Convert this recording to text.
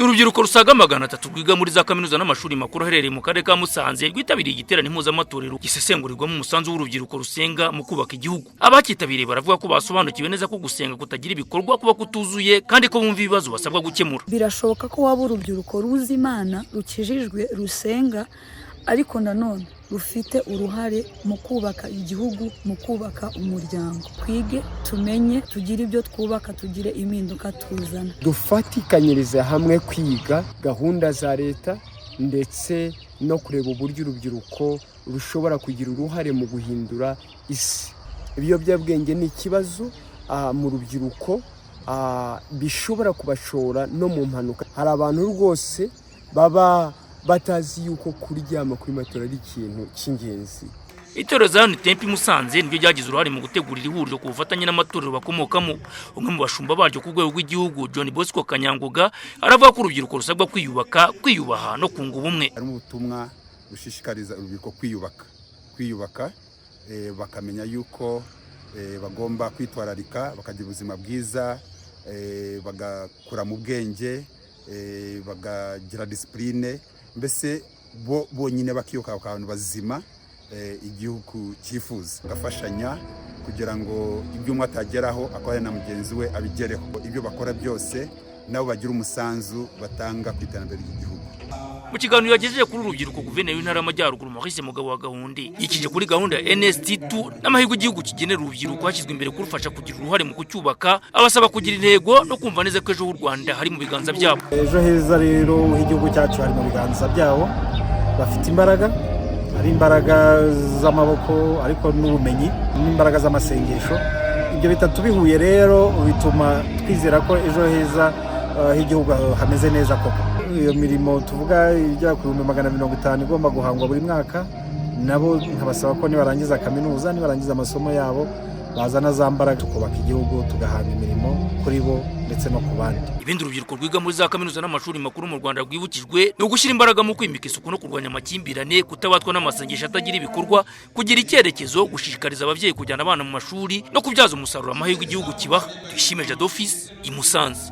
N'urubyiruko rusaga 300 rwiga muri za kaminuza n'amashuri makuru aherereye mu karere ka Musanze rwitabiriye igiterane mpuzamatorero gisesengurirwamo umusanzu w'urubyiruko rusenga mu kubaka igihugu. Abakitabiriye baravuga ko basobanukiwe neza ko gusenga kutagira ibikorwa kuba kutuzuye kandi ko bumva ibibazo basabwa gukemura. Birashoboka ko waba urubyiruko ruzi Imana rukijijwe rusenga ariko nanone rufite uruhare mu kubaka igihugu, mu kubaka umuryango. Twige, tumenye, tugire ibyo twubaka, tugire impinduka tuzana. Dufatikanyirize hamwe kwiga gahunda za leta ndetse no kureba uburyo urubyiruko rushobora kugira uruhare mu guhindura isi. Ibiyobyabwenge ni ikibazo mu rubyiruko bishobora kubashora no mu mpanuka. Hari abantu rwose baba batazi yuko kuryama kuri matora ari ikintu cy'ingenzi. Itorero za Tempi Musanze nibyo ryagize uruhare mu gutegurira ihuriro ku bufatanye n'amatorero bakomokamo. Umwe mu bashumba baryo ku rwego rw'igihugu John Bosco Kanyangoga aravuga ko urubyiruko rusabwa kwiyubaha no kunga ubumwe. Ari ubutumwa bushishikariza urubyiruko kwiyubaka bakamenya yuko bagomba kwitwararika, bakagira ubuzima bwiza, bagakura mu bwenge, bagagira discipline, mbese bonyine bakiyuka abantu bazima igihugu cyifuza, gafashanya kugira ngo ibyo umwe atageraho akora na mugenzi we abigereho. Ibyo bakora byose nabo bagira umusanzu batanga ku iterambere ry'igihugu. Mu kiganiro yagejeje kuri urubyiruko Guverineri w'Intara y'Amajyaruguru Maurice Mugabo wa Gahundi yikije kuri gahunda ya NST2 n'amahirwe igihugu kigenera urubyiruko hashyizwe imbere kurufasha kugira uruhare mu kucyubaka, abasaba kugira intego no kumva neza ko ejo h'u Rwanda hari mu biganza byabo. Ejo heza rero igihugu cyacu hari mu biganza byabo, bafite imbaraga, hari imbaraga z'amaboko ariko n'ubumenyi n'imbaraga z'amasengesho. Ibyo bitatu bihuye rero bituma twizera ko ejo heza h'igihugu hameze neza koko. Iyo mirimo tuvuga ijya ku 250 igomba guhangwa buri mwaka, nabo nkabasaba ko nibarangiza kaminuza, nibarangiza amasomo yabo bazana za mbaraga tukubaka igihugu, tugahanga imirimo kuri bo ndetse no ku bandi. Ibindi urubyiruko rwiga muri za kaminuza n'amashuri makuru mu Rwanda rwibukijwe no gushyira imbaraga mu kwimika isuku no kurwanya amakimbirane, kutabatwa n'amasengesho atagira ibikorwa, kugira icyerekezo, gushishikariza ababyeyi kujyana abana mu mashuri no kubyaza umusaruro amahirwe igihugu kibaha. Tuyishime Jadofis i Musanze.